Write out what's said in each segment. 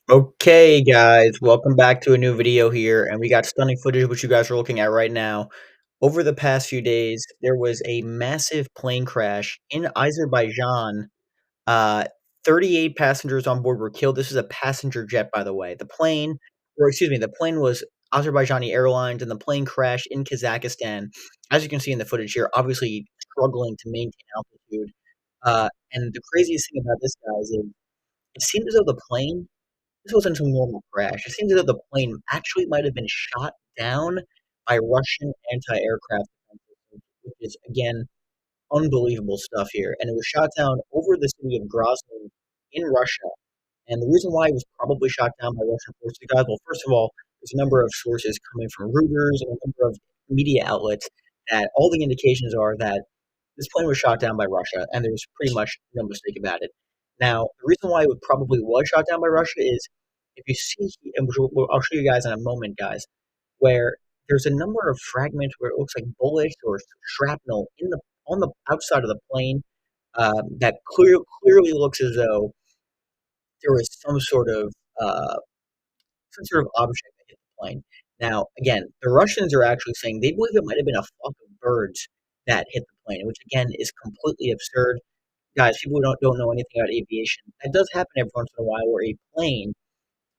Okay, guys, welcome back to a new video here, and we got stunning footage which you guys are looking at right now. Over the past few days, there was a massive plane crash in Azerbaijan. uh, 38 passengers on board were killed. This is a passenger jet, by the way. The plane was Azerbaijani Airlines, and the plane crashed in Kazakhstan. As you can see in the footage here, obviously struggling to maintain altitude. And the craziest thing about this, guys, is it seemed as though the plane this wasn't some normal crash. It seems as though the plane actually might have been shot down by Russian anti-aircraft defense systems, which is, again, unbelievable stuff here. And it was shot down over the city of Grozny in Russia. And the reason why it was probably shot down by Russian forces, guys, well, first of all, there's a number of sources coming from Reuters and a number of media outlets that all the indications are that this plane was shot down by Russia, and there's pretty much no mistake about it. Now, the reason why it probably was shot down by Russia is if you see, and I'll show you guys in a moment, guys, where there's a number of fragments where it looks like bullets or shrapnel in the on the outside of the plane that clearly looks as though there was uh, some sort of object that hit the plane. Now, again, the Russians are actually saying they believe it might have been a flock of birds that hit the plane, which again is completely absurd. Guys, people who don't know anything about aviation, that does happen every once in a while where a plane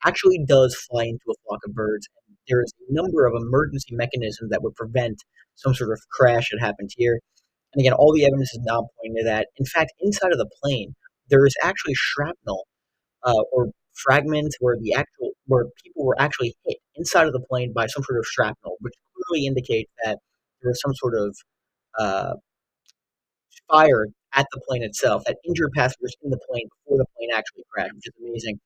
actually does fly into a flock of birds. And there is a number of emergency mechanisms that would prevent some sort of crash that happened here. And again, all the evidence is now pointing to that. In fact, inside of the plane, there is actually shrapnel or fragments where people were actually hit inside of the plane by some sort of shrapnel, which clearly indicates that there was some sort of uh, fire at the plane itself that injured passengers in the plane before the plane actually crashed, which is amazing.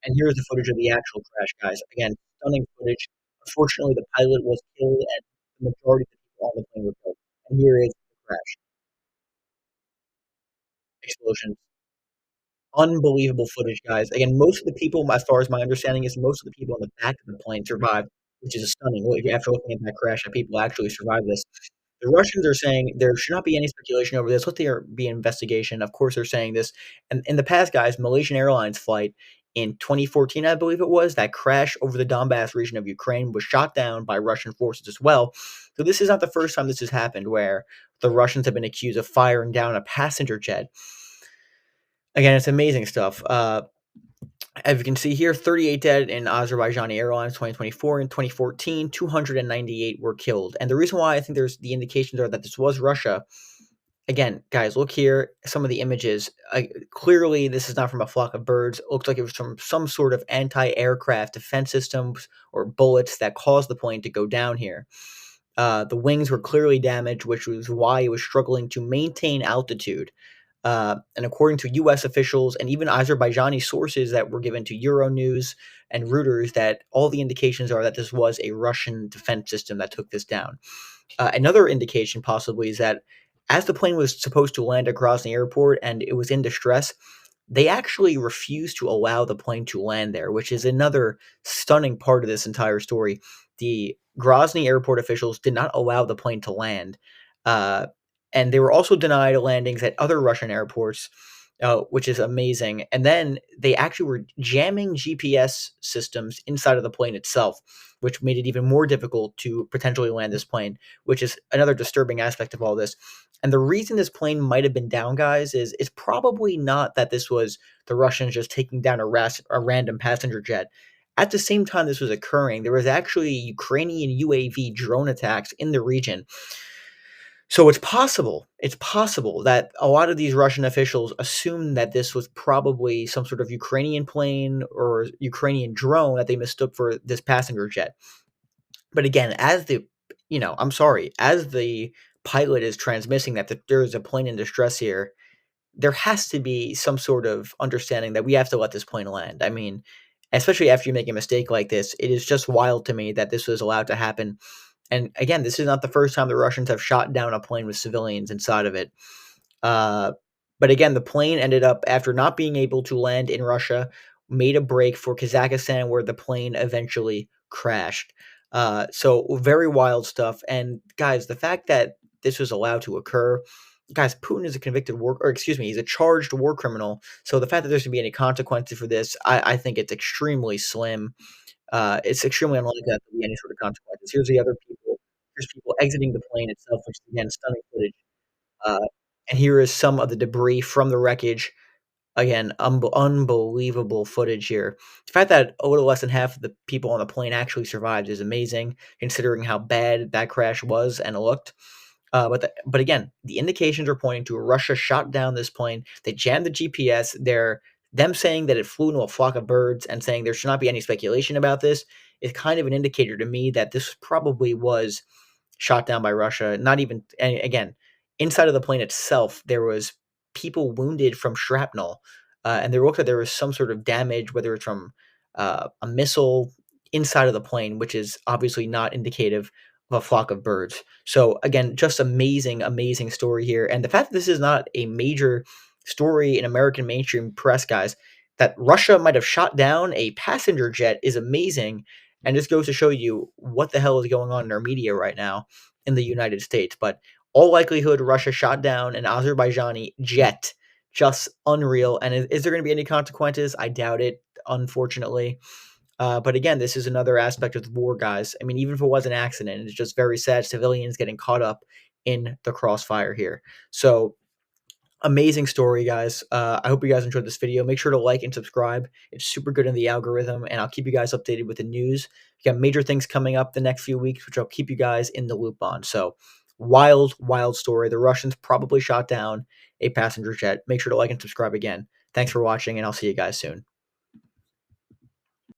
And here's the footage of the actual crash, guys. Again, stunning footage. Unfortunately, the pilot was killed, and the majority of the people on the plane were killed. And here is the crash explosion. Unbelievable footage, guys. Again, most of the people, as far as my understanding is, most of the people in the back of the plane survived, which is stunning. After looking at that crash, that people actually survived this. The Russians are saying there should not be any speculation over this. Let there be an investigation. Of course, they're saying this. And in the past, guys, Malaysian Airlines flight in 2014, I believe it was, that crash over the Donbass region of Ukraine was shot down by Russian forces as well. So this is not the first time this has happened where the Russians have been accused of firing down a passenger jet. Again, it's amazing stuff. As you can see here, 38 dead in Azerbaijani Airlines 2024 and 2014, 298 were killed. And the reason why I think there's the indications are that this was Russia. Again, guys, look here. Some of the images. Clearly, this is not from a flock of birds. It looks like it was from some sort of anti-aircraft defense systems or bullets that caused the plane to go down here. The wings were clearly damaged, which was why it was struggling to maintain altitude. And according to U.S. officials and even Azerbaijani sources that were given to Euronews and Reuters, that all the indications are that this was a Russian defense system that took this down. Another indication possibly is that as the plane was supposed to land at Grozny Airport and it was in distress, they actually refused to allow the plane to land there, which is another stunning part of this entire story. The Grozny Airport officials did not allow the plane to land. Uh, and they were also denied landings at other Russian airports, which is amazing. And then they actually were jamming GPS systems inside of the plane itself, which made it even more difficult to potentially land this plane, which is another disturbing aspect of all this. And the reason this plane might have been down, guys, is it's probably not that this was the Russians just taking down a random passenger jet. At the same time this was occurring, there was actually Ukrainian UAV drone attacks in the region. So it's possible that a lot of these Russian officials assumed that this was probably some sort of Ukrainian plane or Ukrainian drone that they mistook for this passenger jet. But again, I'm sorry, as the pilot is transmitting that there is a plane in distress here, there has to be some sort of understanding that we have to let this plane land. I mean, especially after you make a mistake like this, it is just wild to me that this was allowed to happen. And again, this is not the first time the Russians have shot down a plane with civilians inside of it. Uh, but again, the plane ended up, after not being able to land in Russia, made a break for Kazakhstan, where the plane eventually crashed. So very wild stuff. And guys, the fact that this was allowed to occur, guys, Putin is a convicted war, or excuse me, he's a charged war criminal. So the fact that there's gonna be any consequences for this, I think it's extremely slim. It's extremely unlikely that there'll be any sort of consequences. Here's the other people. Here's people exiting the plane itself, which is again stunning footage. Uh, and here is some of the debris from the wreckage. Again, unbelievable footage here. The fact that a little less than half of the people on the plane actually survived is amazing, considering how bad that crash was and looked. But again, the indications are pointing to Russia shot down this plane. They jammed the GPS. Them saying that it flew into a flock of birds and saying there should not be any speculation about this is kind of an indicator to me that this probably was shot down by Russia. Not even, and again, inside of the plane itself, there was people wounded from shrapnel, and there looked like there was some sort of damage, whether it's from a missile inside of the plane, which is obviously not indicative of a flock of birds. So again, just amazing, amazing story here, and the fact that this is not a major story in American mainstream press, guys, that Russia might have shot down a passenger jet is amazing, and just goes to show you what the hell is going on in our media right now in the United States. But all likelihood, Russia shot down an Azerbaijani jet. Just unreal. And is there going to be any consequences? I doubt it, unfortunately. But again, this is another aspect of the war, guys. I mean, even if it was an accident, it's just very sad civilians getting caught up in the crossfire here. So amazing story, guys. I hope you guys enjoyed this video. Make sure to like and subscribe. It's super good in the algorithm, and I'll keep you guys updated with the news. We got major things coming up the next few weeks, which I'll keep you guys in the loop on. So, wild, wild story. The Russians probably shot down a passenger jet. Make sure to like and subscribe again. Thanks for watching, and I'll see you guys soon.